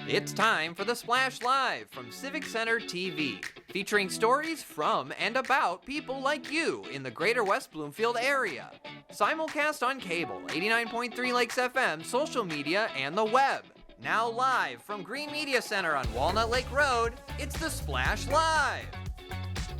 It's time for the Splash Live from Civic Center TV, featuring stories from and about people like you in the greater West Bloomfield area. Simulcast on cable, 89.3 Lakes FM, social media, and the web. Now live from Green Media Center on Walnut Lake Road, it's the Splash Live.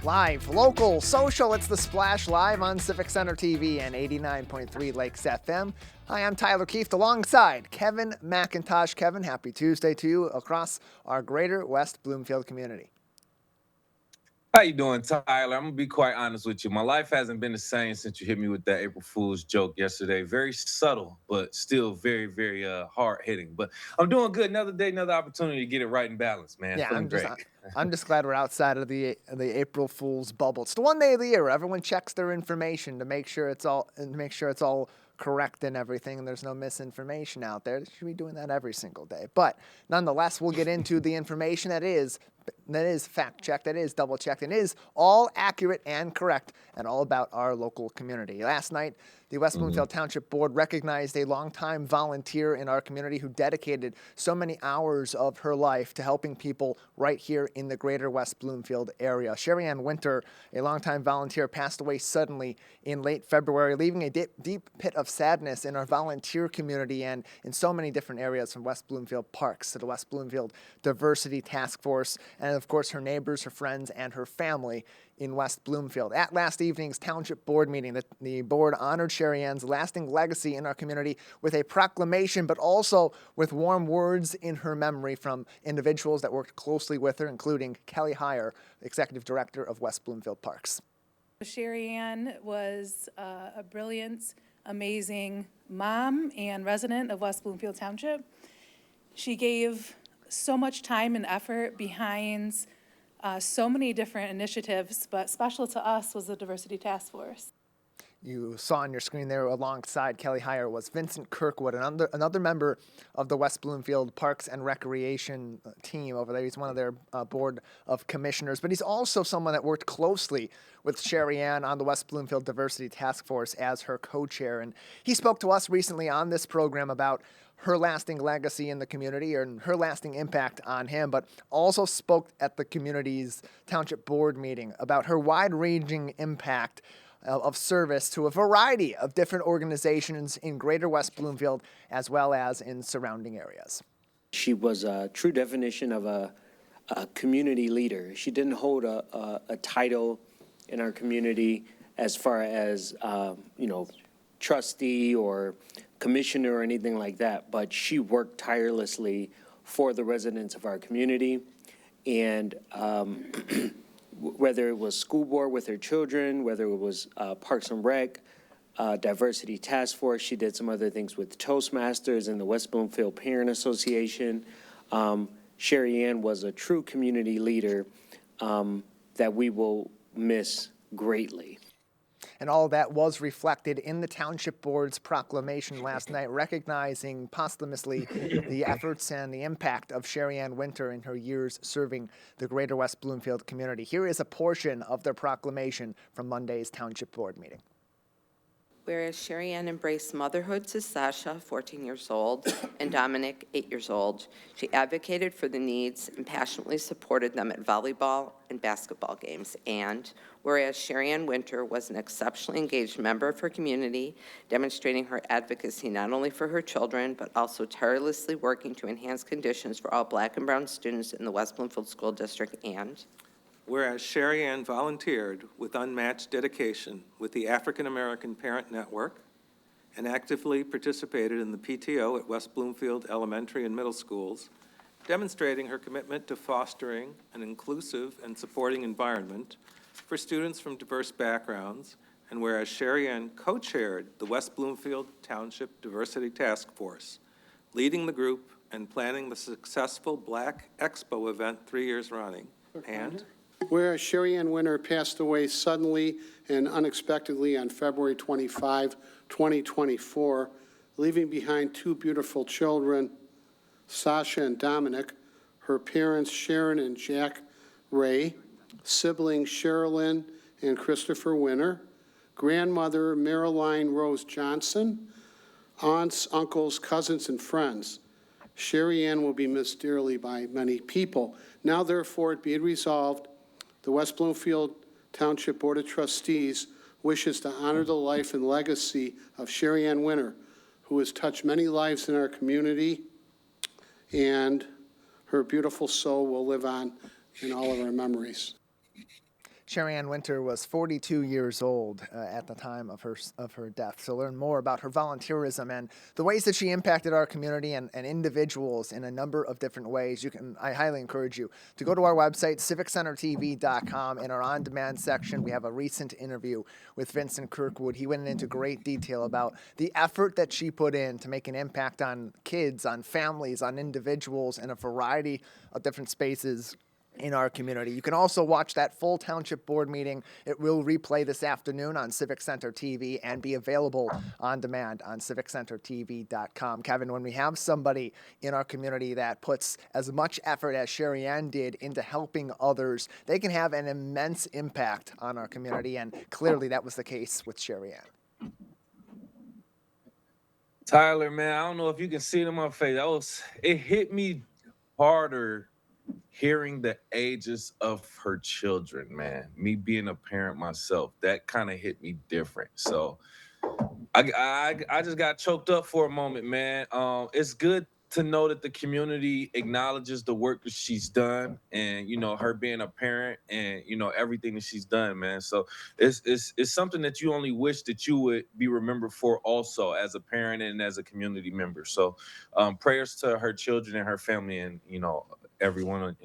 Live, local, social, it's the Splash Live on Civic Center TV and 89.3 Lakes FM. Hi, I'm Tyler Keefe alongside Kevin McIntosh. Kevin, happy Tuesday to you across our greater West Bloomfield community. How you doing, Tyler? I'm gonna be quite honest with you. My life hasn't been the same since you hit me with that April Fool's joke yesterday. Very subtle, but still very, very hard hitting. But I'm doing good. Another day, another opportunity to get it right and balanced, man. Yeah, Feeling great. I'm just glad we're outside of the April Fool's bubble. It's the one day of the year where everyone checks their information to make sure it's all correct and everything, and there's no misinformation out there. They should be doing that every single day. But nonetheless, we'll get into the information that is fact-checked, that is double-checked, and is all accurate and correct, and all about our local community. Last night, the West Bloomfield Township Board recognized a longtime volunteer in our community who dedicated so many hours of her life to helping people right here in the greater West Bloomfield area. Sherry Ann Winter, a longtime volunteer, passed away suddenly in late February, leaving a deep pit of sadness in our volunteer community and in so many different areas, from West Bloomfield Parks to the West Bloomfield Diversity Task Force, and of course her neighbors, her friends, and her family in West Bloomfield. At last evening's Township Board meeting, the board honored Sherry Ann's lasting legacy in our community with a proclamation, but also with warm words in her memory from individuals that worked closely with her, including Kelly Heyer, Executive Director of West Bloomfield Parks. Sherry Ann was a brilliant, amazing mom and resident of West Bloomfield Township. She gave so much time and effort behind so many different initiatives, but special to us was the Diversity Task Force. You saw on your screen there alongside Kelly Heyer was Vincent Kirkwood, another member of the West Bloomfield Parks and Recreation team over there. He's one of their board of commissioners, but he's also someone that worked closely with Sherry Ann on the West Bloomfield Diversity Task Force as her co-chair. And he spoke to us recently on this program about her lasting legacy in the community and her lasting impact on him, but also spoke at the community's township board meeting about her wide-ranging impact of service to a variety of different organizations in greater West Bloomfield as well as in surrounding areas. She was a true definition of a community leader. She didn't hold a title in our community as far as, trustee or commissioner or anything like that, but she worked tirelessly for the residents of our community. And whether it was school board with her children, whether it was Parks and Rec, Diversity Task Force, she did some other things with Toastmasters and the West Bloomfield Parent Association. Sherry Ann was a true community leader that we will miss greatly. And all of that was reflected in the Township Board's proclamation last night, recognizing posthumously the efforts and the impact of Sherry Ann Winter in her years serving the greater West Bloomfield community. Here is a portion of their proclamation from Monday's Township Board meeting. Whereas Sherry Ann embraced motherhood to Sasha, 14 years old, and Dominic, 8 years old, she advocated for the needs and passionately supported them at volleyball and basketball games. And whereas Sherry Ann Winter was an exceptionally engaged member of her community, demonstrating her advocacy not only for her children, but also tirelessly working to enhance conditions for all Black and brown students in the West Bloomfield School District. And whereas Sherry Ann volunteered with unmatched dedication with the African American Parent Network and actively participated in the PTO at West Bloomfield Elementary and Middle Schools, demonstrating her commitment to fostering an inclusive and supporting environment for students from diverse backgrounds, and whereas Sherry Ann co-chaired the West Bloomfield Township Diversity Task Force, leading the group and planning the successful Black Expo event 3 years running, and whereas Sherry Ann Winter passed away suddenly and unexpectedly on February 25, 2024, leaving behind two beautiful children, Sasha and Dominic, her parents Sharon and Jack Ray, siblings Sherilyn and Christopher Winter, grandmother Marilyn Rose Johnson, aunts, uncles, cousins, and friends. Sherry Ann will be missed dearly by many people. Now therefore be it resolved, the West Bloomfield Township Board of Trustees wishes to honor the life and legacy of Sherry Ann Winter, who has touched many lives in our community, and her beautiful soul will live on in all of our memories. Sherry Ann Winter was 42 years old at the time of her death. To learn more about her volunteerism and the ways that she impacted our community and individuals in a number of different ways, I highly encourage you to go to our website, civiccentertv.com. In our on-demand section, we have a recent interview with Vincent Kirkwood. He went into great detail about the effort that she put in to make an impact on kids, on families, on individuals in a variety of different spaces in our community. You can also watch that full township board meeting. It will replay this afternoon on Civic Center TV and be available on demand on civiccentertv.com. Kevin, when we have somebody in our community that puts as much effort as Sherry Ann did into helping others, they can have an immense impact on our community, and clearly that was the case with Sherry Ann. Tyler, man, I don't know if you can see it in my face. It hit me harder hearing the ages of her children, man. Me being a parent myself, that kind of hit me different. So I just got choked up for a moment, man. It's good to know that the community acknowledges the work that she's done, and her being a parent, and everything that she's done, man. So it's something that you only wish that you would be remembered for, also as a parent and as a community member. So prayers to her children and her family, and everyone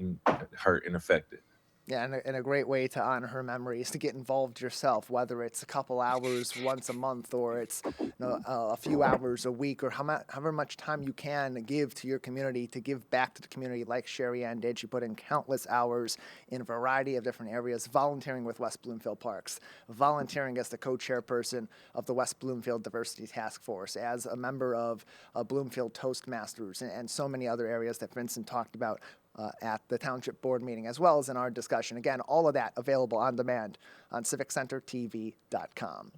hurt and affected. Yeah, and a great way to honor her memory is to get involved yourself, whether it's a couple hours once a month or it's a few hours a week, or however much time you can give to your community, to give back to the community like Sherry Ann did. She put in countless hours in a variety of different areas, volunteering with West Bloomfield Parks, volunteering as the co-chairperson of the West Bloomfield Diversity Task Force, as a member of Bloomfield Toastmasters, and so many other areas that Vincent talked about at the township board meeting, as well as in our discussion. Again, all of that available on demand on civiccentertv.com.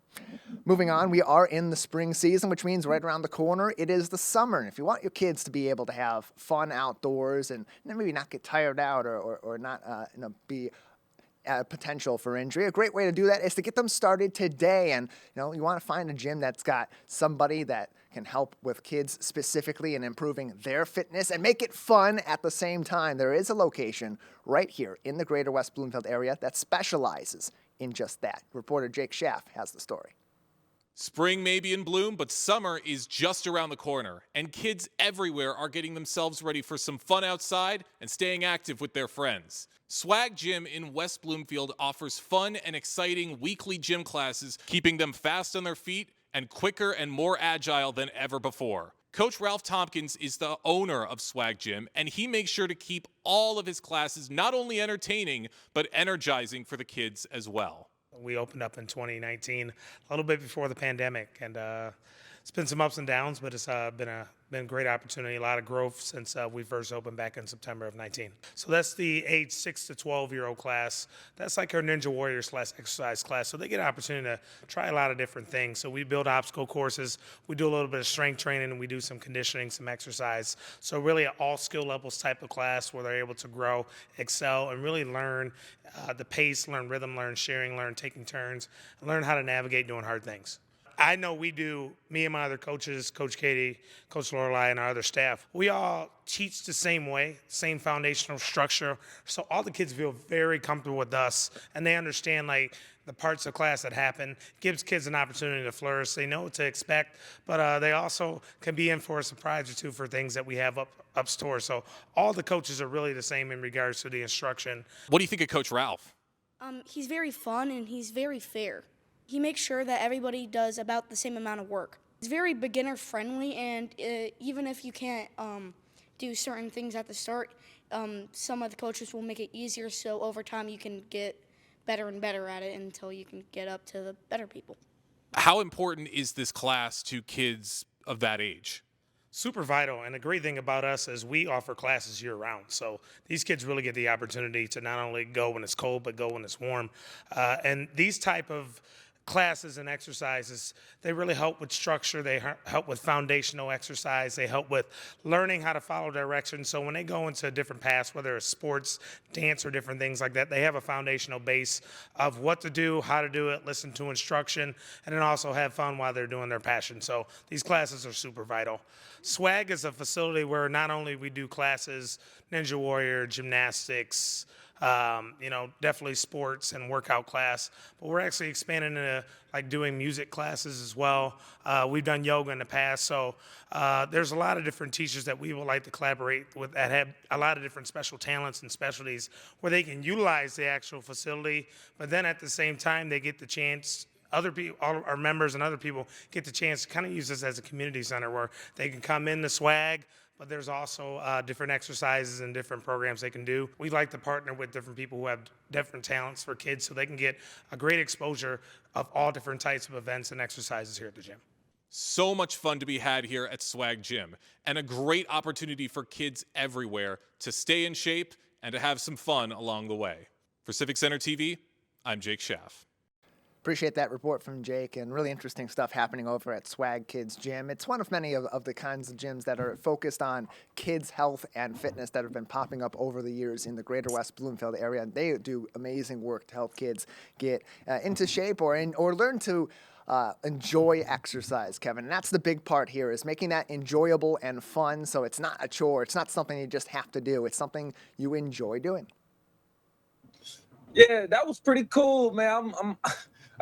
Moving on, we are in the spring season, which means right around the corner, it is the summer. And if you want your kids to be able to have fun outdoors and maybe not get tired out or not be potential for injury, a great way to do that is to get them started today. And you want to find a gym that's got somebody that can help with kids specifically in improving their fitness and make it fun at the same time. There is a location right here in the greater West Bloomfield area that specializes in just that. Reporter Jake Schaff has the story. Spring may be in bloom, but summer is just around the corner, and kids everywhere are getting themselves ready for some fun outside and staying active with their friends. Swag Gym in West Bloomfield offers fun and exciting weekly gym classes, keeping them fast on their feet and quicker and more agile than ever before. Coach Ralph Tompkins is the owner of Swag Gym, and he makes sure to keep all of his classes not only entertaining, but energizing for the kids as well. We opened up in 2019, a little bit before the pandemic, and it's been some ups and downs, but it's been a great opportunity, a lot of growth since we first opened back in September of 19. So that's the age 6 to 12-year-old class. That's like our Ninja Warriors exercise class. So they get an opportunity to try a lot of different things. So we build obstacle courses. We do a little bit of strength training, and we do some conditioning, some exercise. So really an all skill levels type of class where they're able to grow, excel, and really learn the pace, learn rhythm, learn sharing, learn taking turns, and learn how to navigate doing hard things. I know we do, me and my other coaches, Coach Katie, Coach Lorelei, and our other staff, we all teach the same way, same foundational structure. So all the kids feel very comfortable with us, and they understand like the parts of class that happen, gives kids an opportunity to flourish. They know what to expect, but they also can be in for a surprise or two for things that we have up store. So all the coaches are really the same in regards to the instruction. What do you think of Coach Ralph? He's very fun and he's very fair. He makes sure that everybody does about the same amount of work. He's very beginner friendly, and even if you can't do certain things at the start, some of the coaches will make it easier, so over time you can get better and better at it until you can get up to the better people. How important is this class to kids of that age? Super vital, and the great thing about us is we offer classes year-round. So these kids really get the opportunity to not only go when it's cold, but go when it's warm. And these type of classes and exercises. They really help with structure. They help with foundational exercise. They help with learning how to follow directions. So when they go into different paths, whether it's sports, dance, or different things like that, they have a foundational base of what to do, how to do it, listen to instruction, and then also have fun while they're doing their passion. So these classes are super vital. SWAG is a facility where not only we do classes, Ninja Warrior, gymnastics, definitely sports and workout class, but we're actually expanding into like doing music classes as well. We've done yoga in the past, so there's a lot of different teachers that we would like to collaborate with that have a lot of different special talents and specialties where they can utilize the actual facility, but then at the same time they get the chance, other people, all our members and other people get the chance to kind of use this as a community center where they can come in the SWAG, but there's also different exercises and different programs they can do. We like to partner with different people who have different talents for kids so they can get a great exposure of all different types of events and exercises here at the gym. So much fun to be had here at Swag Gym, and a great opportunity for kids everywhere to stay in shape and to have some fun along the way. For Civic Center TV, I'm Jake Schaff. Appreciate that report from Jake, and really interesting stuff happening over at Swag Kids Gym. It's one of many of the kinds of gyms that are focused on kids' health and fitness that have been popping up over the years in the greater West Bloomfield area. They do amazing work to help kids get into shape or learn to enjoy exercise, Kevin. And that's the big part here, is making that enjoyable and fun, so it's not a chore. It's not something you just have to do. It's something you enjoy doing. Yeah, that was pretty cool, man.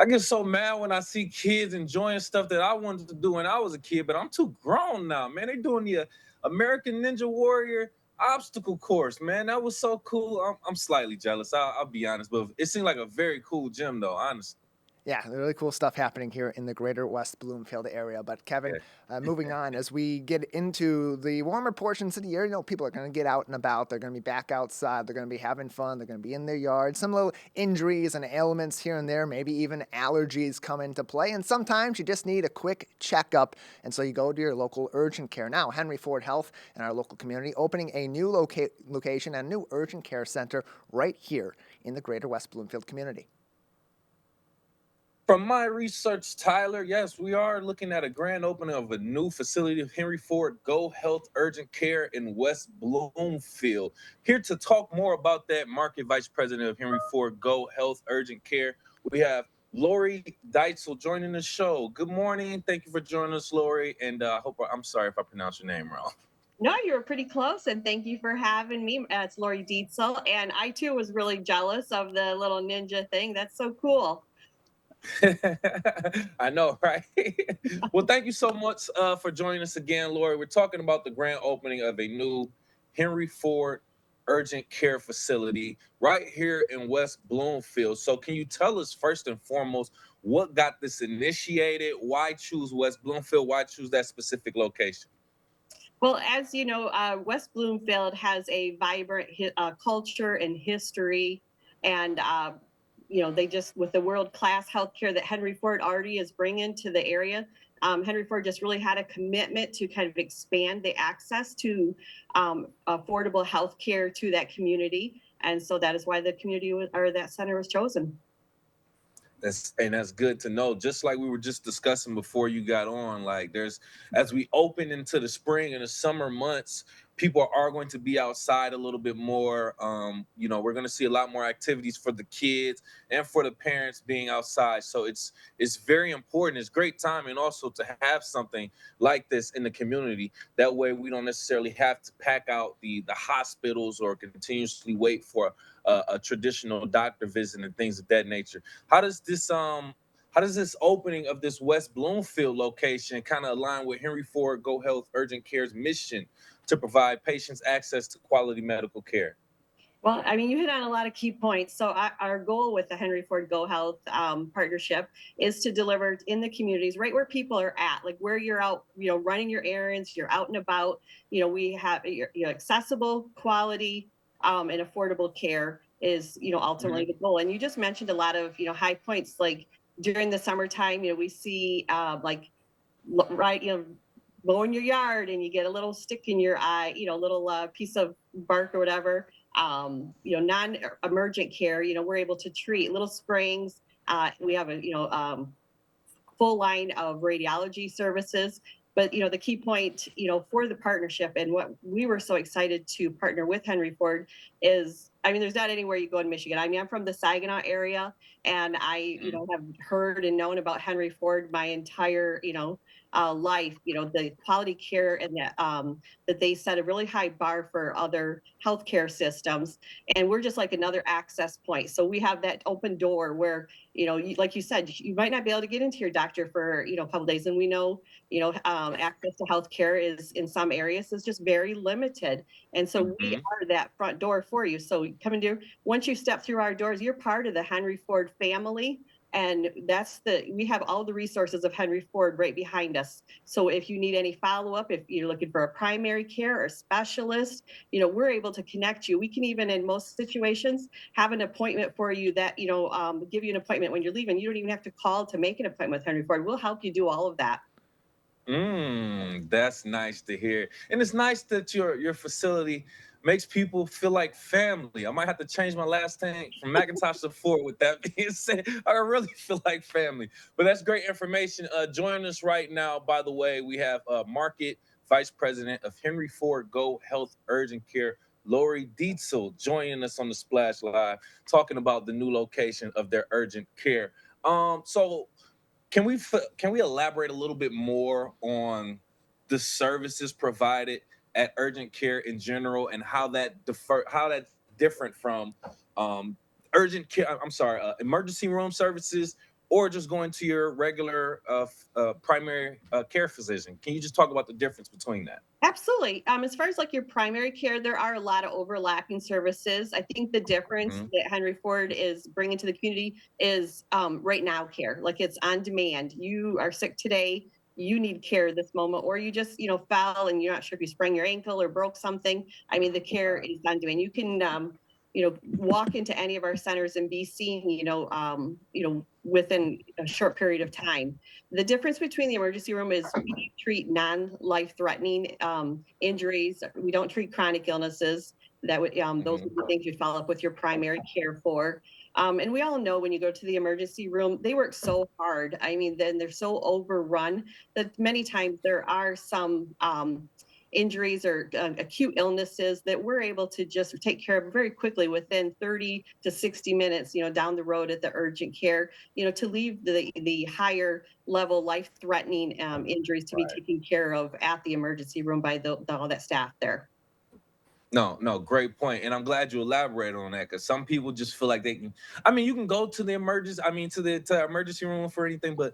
I get so mad when I see kids enjoying stuff that I wanted to do when I was a kid, but I'm too grown now, man. They doing the American Ninja Warrior obstacle course, man. That was so cool. I'm slightly jealous. I'll be honest, but it seemed like a very cool gym, though, honestly. Yeah, really cool stuff happening here in the greater West Bloomfield area. But Kevin, moving on, as we get into the warmer portions of the year, people are going to get out and about. They're going to be back outside. They're going to be having fun. They're going to be in their yard. Some little injuries and ailments here and there, maybe even allergies come into play. And sometimes you just need a quick checkup. And so you go to your local urgent care. Now, Henry Ford Health and our local community opening a new location and new urgent care center right here in the greater West Bloomfield community. From my research, Tyler, yes, we are looking at a grand opening of a new facility of Henry Ford Go Health Urgent Care in West Bloomfield. Here to talk more about that, Market Vice President of Henry Ford Go Health Urgent Care, we have Lori Deitzel joining the show. Good morning. Thank you for joining us, Lori. And I'm sorry if I pronounced your name wrong. No, you were pretty close, and thank you for having me. It's Lori Dietzel, and I too was really jealous of the little ninja thing. That's so cool. I know, right? Well, thank you so much for joining us again, Lori. We're talking about the grand opening of a new Henry Ford urgent care facility right here in West Bloomfield. So can you tell us first and foremost what got this initiated? Why choose West Bloomfield? Why choose that specific location? Well, as you know, West Bloomfield has a vibrant culture and history, and they just, with the world-class healthcare that Henry Ford already is bringing to the area, Henry Ford just really had a commitment to kind of expand the access to affordable healthcare to that community, and so that is why the community or that center was chosen. That's good to know. Just like we were just discussing before you got on, like as we open into the spring and the summer months, people are going to be outside a little bit more. We're going to see a lot more activities for the kids and for the parents being outside. So it's very important. It's great timing also to have something like this in the community. That way we don't necessarily have to pack out the hospitals or continuously wait for a traditional doctor visit and things of that nature. How does this opening of this West Bloomfield location kind of align with Henry Ford Go Health Urgent Care's mission to provide patients access to quality medical care? Well, I mean, you hit on a lot of key points. So our goal with the Henry Ford Go Health partnership is to deliver in the communities, right where people are at, like where you're out, running your errands, you're out and about. We have accessible, quality, and affordable care is, ultimately the goal. And you just mentioned a lot of, high points, like during the summertime, we see mowing your yard and you get a little stick in your eye, little piece of bark or whatever. Non-emergent care, we're able to treat little springs, We have a, full line of radiology services. But, the key point, for the partnership and what we were so excited to partner with Henry Ford is, there's not anywhere you go in Michigan. I'm from the Saginaw area, and I, have heard and known about Henry Ford my entire, life, the quality care and that they set a really high bar for other healthcare systems. And we're just like another access point. So we have that open door where, like you said, you might not be able to get into your doctor for, a couple days. And we know, access to healthcare is in some areas is just very limited. And so we are that front door for you. So once you step through our doors, you're part of the Henry Ford family. And we have all the resources of Henry Ford right behind us. So if you need any follow-up, if you're looking for a primary care or specialist, we're able to connect you. We can even, in most situations, have an appointment for you that, give you an appointment when you're leaving. You don't even have to call to make an appointment with Henry Ford. We'll help you do all of that. That's nice to hear. And it's nice that your facility makes people feel like family. I might have to change my last name from McIntosh to Ford. With that being said, I really feel like family. But that's great information. Joining us right now, by the way, we have Market Vice President of Henry Ford Go Health Urgent Care, Lori Dietzel, joining us on the Splash Live, talking about the new location of their urgent care. So can we elaborate a little bit more on the services provided at urgent care in general and how that's different from urgent care? I'm sorry, emergency room services, or just going to your regular primary care physician. Can you just talk about the difference between that? Absolutely. As far as like your primary care, there are a lot of overlapping services. I think the difference that Henry Ford is bringing to the community is right now care. Like it's on demand. You are sick today. You need care this moment, or you just, fell and you're not sure if you sprained your ankle or broke something. The care is on demand. You can, walk into any of our centers and be seen, within a short period of time. The difference between the emergency room is we treat non-life-threatening injuries. We don't treat chronic illnesses. Those would be things you'd follow up with your primary care for. And we all know when you go to the emergency room, they work so hard. Then they're so overrun that many times there are some injuries or acute illnesses that we're able to just take care of very quickly within 30 to 60 minutes, down the road at the urgent care, to leave the higher level life-threatening injuries to be taken care of at the emergency room by all that staff there. No, great point. And I'm glad you elaborated on that, because some people just feel like they can, you can go to the emergency room for anything, but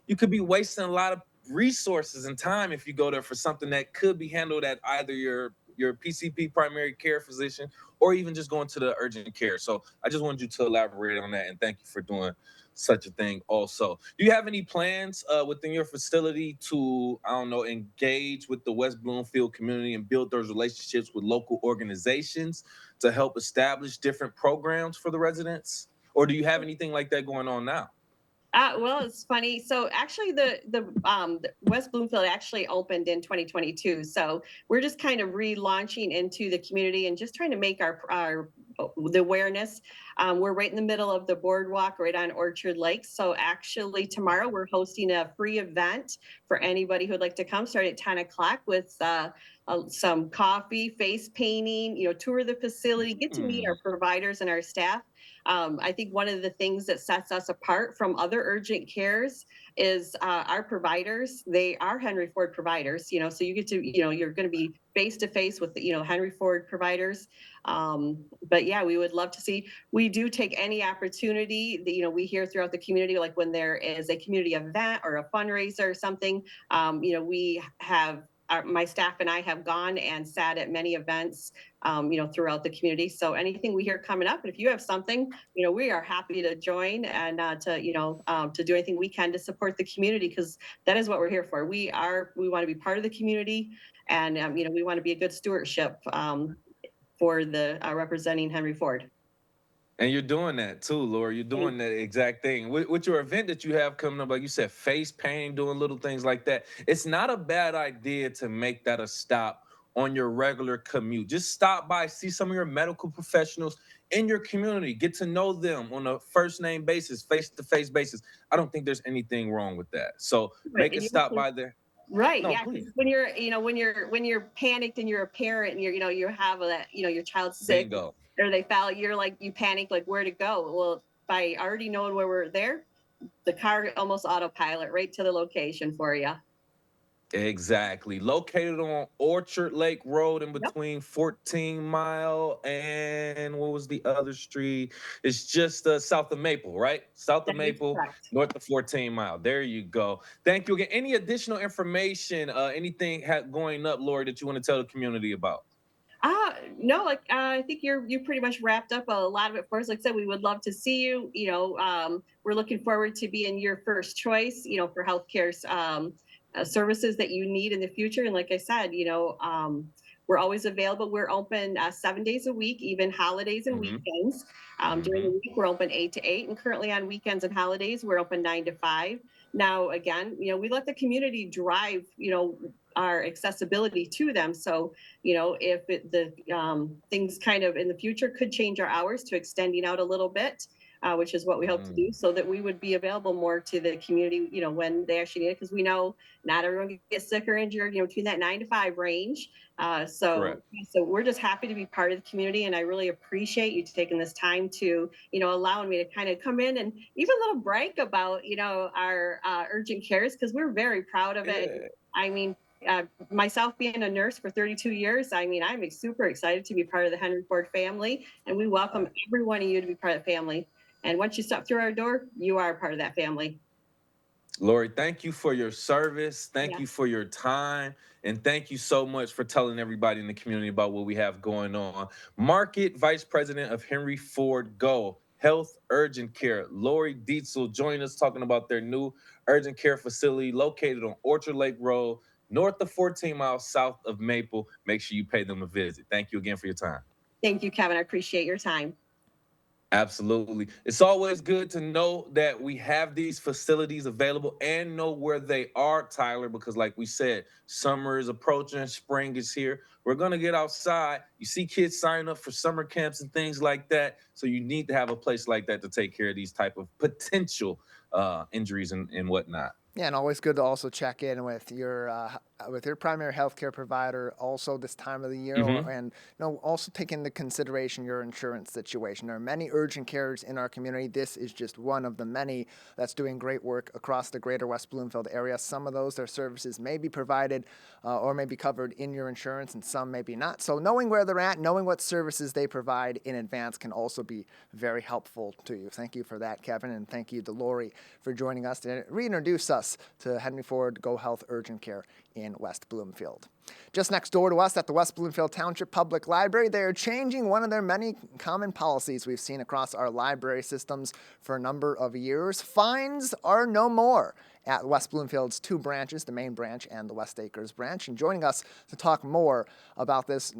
you could be wasting a lot of resources and time if you go there for something that could be handled at either your PCP primary care physician or even just going to the urgent care. So I just wanted you to elaborate on that, and thank you for doing such a thing also. Do you have any plans within your facility to, engage with the West Bloomfield community and build those relationships with local organizations to help establish different programs for the residents? Or do you have anything like that going on now? Well, it's funny. So actually, the West Bloomfield actually opened in 2022. So we're just kind of relaunching into the community and just trying to make the awareness. We're right in the middle of the boardwalk, right on Orchard Lake. So actually, tomorrow we're hosting a free event for anybody who'd like to come. Start at 10 o'clock with some coffee, face painting. Tour the facility, get to meet our providers and our staff. I think one of the things that sets us apart from other urgent cares is our providers. They are Henry Ford providers, so you get to, you're going to be face to face with, Henry Ford providers. But yeah, we would love to see. We do take any opportunity that, we hear throughout the community, like when there is a community event or a fundraiser or something, we have my staff and I have gone and sat at many events, throughout the community. So anything we hear coming up, and if you have something, we are happy to join and to do anything we can to support the community, because that is what we're here for. We want to be part of the community, and we want to be a good stewardship for the representing Henry Ford. And you're doing that too, Laura. You're doing that exact thing. With your event that you have coming up, like you said, face painting, doing little things like that. It's not a bad idea to make that a stop on your regular commute. Just stop by, see some of your medical professionals in your community, get to know them on a first name basis, face-to-face basis. I don't think there's anything wrong with that. So Right, make a and stop by there. right, No, yeah, 'cause please. when you're, when you're panicked and you're a parent and you have that, your child's sick Bingo. or they fell, you're like, you panic, like where to go. Well, by already knowing where we're there, the car almost autopilot right to the location for you. Exactly. Located on Orchard Lake Road in Yep, between 14 Mile and what was the other street? It's just south of Maple, right? South of that is Maple, correct. north of 14 Mile. There you go. Thank you again. Any additional information, anything going up, Lori, that you want to tell the community about? No, like I think you pretty much wrapped up a lot of it for us. Like I said, we would love to see you. We're looking forward to being your first choice. For healthcare services that you need in the future. And like I said, we're always available. We're open 7 days a week, even holidays and Mm-hmm. weekends. During Mm-hmm. the week, we're open 8 to 8, and currently on weekends and holidays, we're open 9 to 5. Now, again, we let the community drive, our accessibility to them. So, if the things kind of in the future could change our hours to extending out a little bit, which is what we hope to do, so that we would be available more to the community, when they actually need it, because we know not everyone gets sick or injured, between that 9 to 5 range. So, Correct. so we're just happy to be part of the community, and I really appreciate you taking this time to, allowing me to kind of come in and even a little brag about, our urgent cares, because we're very proud of it. Yeah. I mean, myself being a nurse for 32 years, I mean, I'm super excited to be part of the Henry Ford family, and we welcome every one of you to be part of the family. And once you step through our door, you are part of that family. Lori, thank you for your service. Thank Yeah. you for your time. And thank you so much for telling everybody in the community about what we have going on. Market Vice President of Henry Ford Go Health Urgent Care, Lori Dietzel, joined us talking about their new urgent care facility located on Orchard Lake Road, north of 14 miles south of Maple. Make sure you pay them a visit. Thank you again for your time. Thank you, Kevin. I appreciate your time. Absolutely. It's always good to know that we have these facilities available and know where they are, Tyler, because like we said, summer is approaching, spring is here. We're going to get outside. You see kids signing up for summer camps and things like that. So you need to have a place like that to take care of these type of potential injuries and whatnot. Yeah, and always good to also check in with your primary healthcare provider also this time of the year, Mm-hmm. and also take into consideration your insurance situation. There are many urgent cares in our community. This is just one of the many that's doing great work across the greater West Bloomfield area. Some of their services may be provided or may be covered in your insurance, and some maybe not. So knowing where they're at, knowing what services they provide in advance can also be very helpful to you. Thank you for that, Kevin, and thank you to Lori for joining us to reintroduce us to Henry Ford Go Health Urgent Care in West Bloomfield. Just next door to us at the West Bloomfield Township Public Library, they are changing one of their many common policies we've seen across our library systems for a number of years. Fines are no more at West Bloomfield's two branches, the main branch and the West Acres branch. And joining us to talk more about this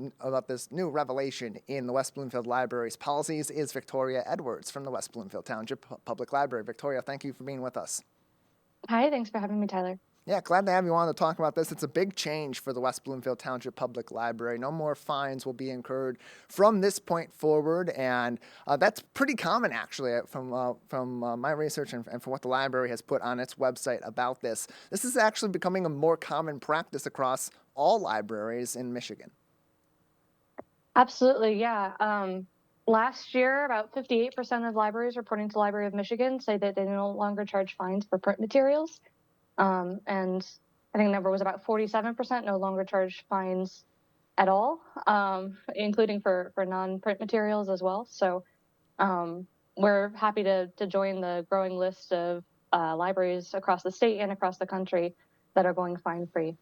new revelation in the West Bloomfield Library's policies is Victoria Edwards from the West Bloomfield Township Public Library. Victoria, thank you for being with us. Hi, thanks for having me, Tyler. Yeah, glad to have you on to talk about this. It's a big change for the West Bloomfield Township Public Library. No more fines will be incurred from this point forward, and that's pretty common, actually, from my research and from what the library has put on its website about this. This is actually becoming a more common practice across all libraries in Michigan. Absolutely, yeah. Last year, about 58% of libraries reporting to the Library of Michigan say that they no longer charge fines for print materials. And I think the number was about 47% no longer charge fines at all, including for non-print materials as well. So we're happy to join the growing list of libraries across the state and across the country that are going fine-free.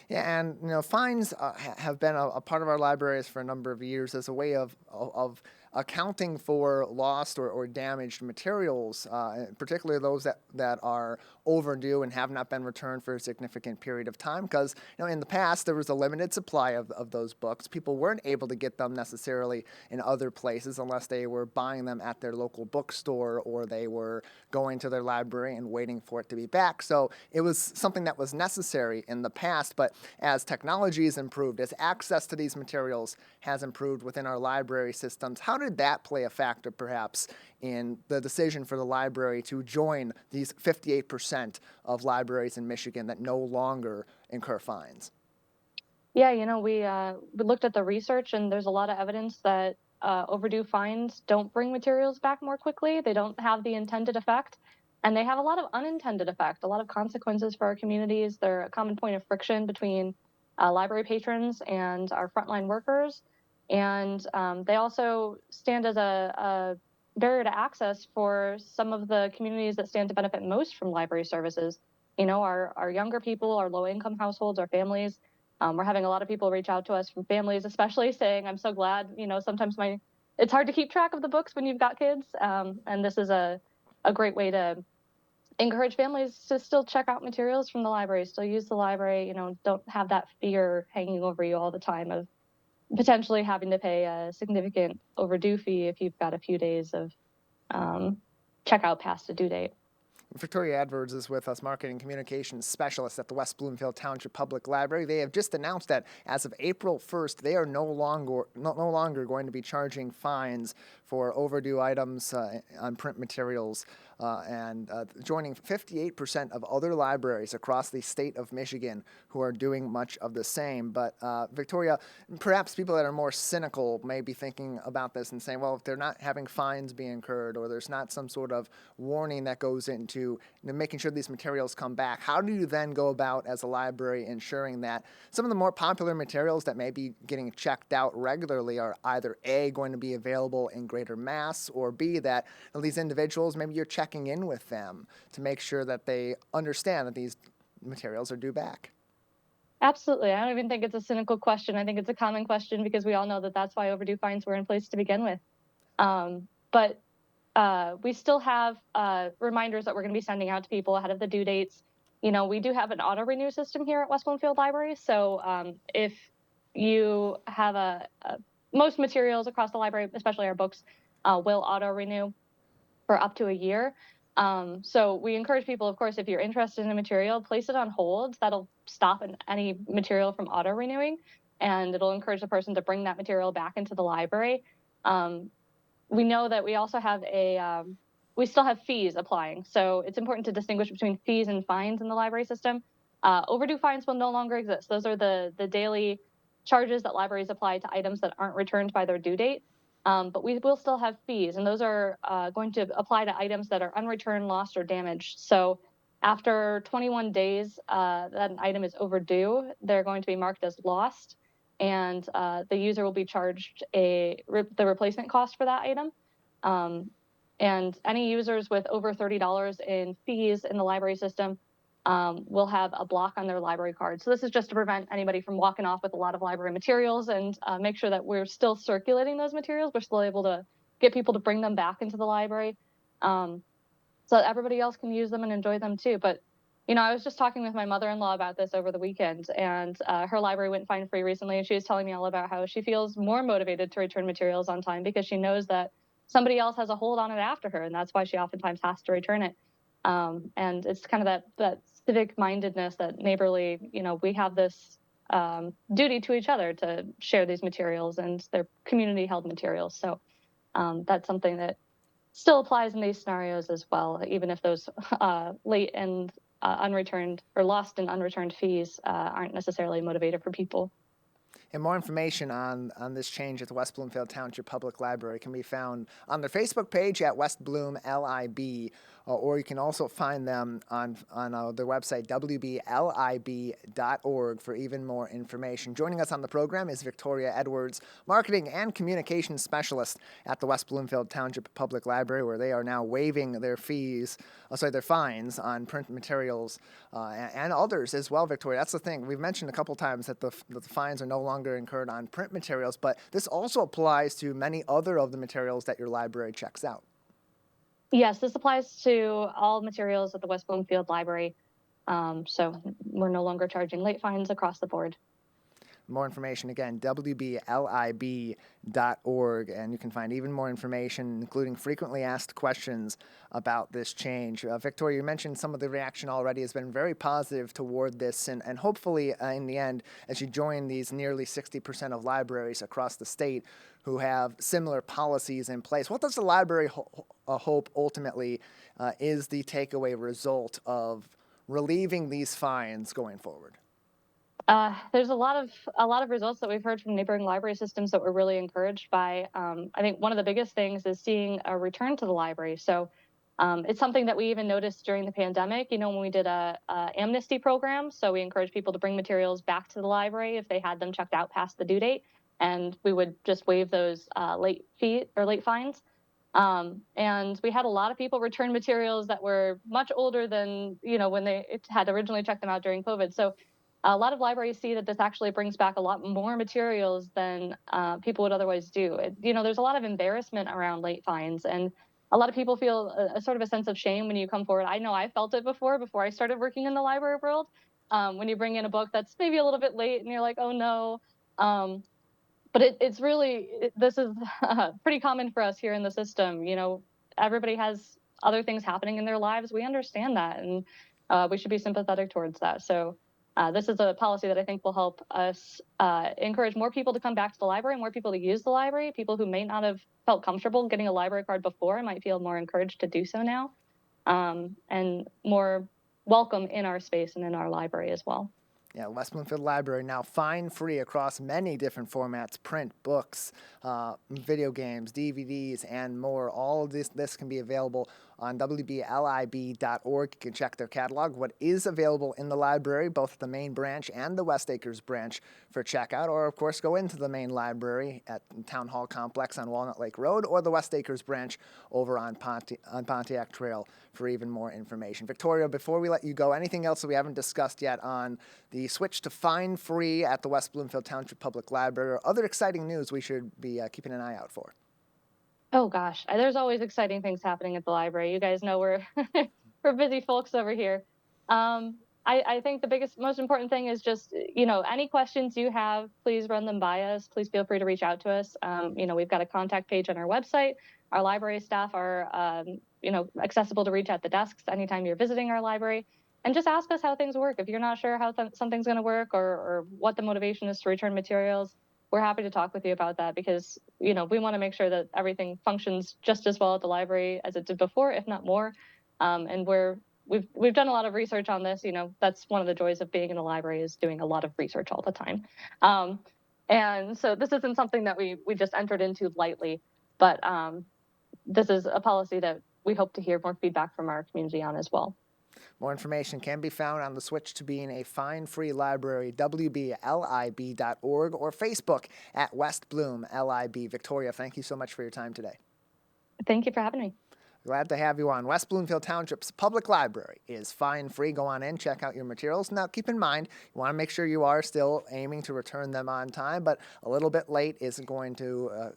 Yeah, and fines have been a part of our libraries for a number of years as a way of accounting for lost or damaged materials, particularly those that are overdue and have not been returned for a significant period of time. Because in the past there was a limited supply of those books. People weren't able to get them necessarily in other places unless they were buying them at their local bookstore or they were going to their library and waiting for it to be back. So it was something that was necessary in the past. but as technology has improved, as access to these materials has improved within our library systems, how did that play a factor perhaps in the decision for the library to join these 58% of libraries in Michigan that no longer incur fines? Yeah, we looked at the research, and there's a lot of evidence that overdue fines don't bring materials back more quickly. They don't have the intended effect, and they have a lot of unintended effect, a lot of consequences for our communities. They're a common point of friction between library patrons and our frontline workers, and they also stand as a barrier to access for some of the communities that stand to benefit most from library services. Our younger people, our low-income households, our families. We're having a lot of people reach out to us from families, especially saying, I'm so glad, sometimes it's hard to keep track of the books when you've got kids. And this is a great way to encourage families to still check out materials from the library, still use the library, don't have that fear hanging over you all the time of potentially having to pay a significant overdue fee if you've got a few days of checkout past the due date. Victoria Edwards is with us, Marketing Communications Specialist at the West Bloomfield Township Public Library. They have just announced that as of April 1st, they are no longer going to be charging fines for overdue items on print materials, and joining 58% of other libraries across the state of Michigan who are doing much of the same. But Victoria, perhaps people that are more cynical may be thinking about this and saying, well, if they're not having fines being incurred or there's not some sort of warning that goes into making sure these materials come back, how do you then go about as a library ensuring that some of the more popular materials that may be getting checked out regularly are either A, going to be available in greater mass, or B, that these individuals, maybe you're checking in with them to make sure that they understand that these materials are due back? Absolutely. I don't even think it's a cynical question. I think it's a common question because we all know that that's why overdue fines were in place to begin with. But we still have reminders that we're going to be sending out to people ahead of the due dates. We do have an auto renew system here at West Bloomfield Library. So if you have most materials across the library, especially our books, will auto renew for up to a year. So we encourage people, of course, if you're interested in a material, place it on hold. That'll stop any material from auto renewing, and it'll encourage the person to bring that material back into the library. We know that we also have we still have fees applying. So it's important to distinguish between fees and fines in the library system. Overdue fines will no longer exist. Those are the daily charges that libraries apply to items that aren't returned by their due date. But we will still have fees, and those are going to apply to items that are unreturned, lost, or damaged. So after 21 days that an item is overdue, they're going to be marked as lost, and the user will be charged the replacement cost for that item. And any users with over $30 in fees in the library system will have a block on their library card. So this is just to prevent anybody from walking off with a lot of library materials, and make sure that we're still circulating those materials. We're still able to get people to bring them back into the library so that everybody else can use them and enjoy them too. But, I was just talking with my mother-in-law about this over the weekend, and her library went fine-free recently, and she was telling me all about how she feels more motivated to return materials on time because she knows that somebody else has a hold on it after her, and that's why she oftentimes has to return it. And it's kind of that civic mindedness, that neighborly, we have this duty to each other to share these materials, and they're community held materials. So that's something that still applies in these scenarios as well, even if those late and unreturned or lost and unreturned fees aren't necessarily motivated for people. And more information on this change at the West Bloomfield Township Public Library can be found on their Facebook page at West Bloom LIB, or you can also find them on their website, wblib.org, for even more information. Joining us on the program is Victoria Edwards, Marketing and Communications Specialist at the West Bloomfield Township Public Library, where they are now waiving their their fines on print materials and others as well, Victoria. That's the thing. We've mentioned a couple times that the fines are no longer incurred on print materials, but this also applies to many other of the materials that your library checks out. Yes, this applies to all materials at the West Bloomfield Library. So we're no longer charging late fines across the board. More information, again, wblib.org, and you can find even more information, including frequently asked questions about this change. Victoria, you mentioned some of the reaction already has been very positive toward this, and hopefully in the end, as you join these nearly 60% of libraries across the state who have similar policies in place, what does the library hope ultimately is the takeaway result of relieving these fines going forward? There's a lot of results that we've heard from neighboring library systems that we're really encouraged by. I think one of the biggest things is seeing a return to the library. So it's something that we even noticed during the pandemic, when we did a amnesty program. So we encouraged people to bring materials back to the library if they had them checked out past the due date, and we would just waive those late fines. And we had a lot of people return materials that were much older than, when they had originally checked them out during COVID. So a lot of libraries see that this actually brings back a lot more materials than people would otherwise do. There's a lot of embarrassment around late fines, and a lot of people feel a sort of a sense of shame when you come forward. I know I felt it before I started working in the library world. When you bring in a book that's maybe a little bit late and you're like, oh no. But this is pretty common for us here in the system. Everybody has other things happening in their lives. We understand that, and we should be sympathetic towards that. So this is a policy that I think will help us encourage more people to come back to the library, more people to use the library. People who may not have felt comfortable getting a library card before might feel more encouraged to do so now, and more welcome in our space and in our library as well. Yeah, West Bloomfield Library now fine-free across many different formats: print, books, video games, DVDs, and more. All of this can be available on wblib.org. You can check their catalog, what is available in the library, both the main branch and the West Acres branch for checkout, or of course go into the main library at Town Hall Complex on Walnut Lake Road, or the West Acres branch over on Pontiac Trail for even more information. Victoria, before we let you go, anything else that we haven't discussed yet on the switch to fine-free at the West Bloomfield Township Public Library, or other exciting news we should be keeping an eye out for? Oh gosh, there's always exciting things happening at the library. You guys know we're we're busy folks over here. I think the most important thing is just, any questions you have, please run them by us. Please feel free to reach out to us. We've got a contact page on our website. Our library staff are, accessible to reach at the desks anytime you're visiting our library. And just ask us how things work. If you're not sure how something's going to work or what the motivation is to return materials, we're happy to talk with you about that, because, we want to make sure that everything functions just as well at the library as it did before, if not more. And we've done a lot of research on this. That's one of the joys of being in the library, is doing a lot of research all the time. And so this isn't something that we just entered into lightly, but this is a policy that we hope to hear more feedback from our community on as well. More information can be found on the switch to being a fine-free library, wblib.org, or Facebook at West Bloom LIB. Victoria, thank you so much for your time today. Thank you for having me. Glad to have you on. West Bloomfield Township's public library is fine-free. Go on in, check out your materials. Now, keep in mind, you want to make sure you are still aiming to return them on time, but a little bit late isn't going to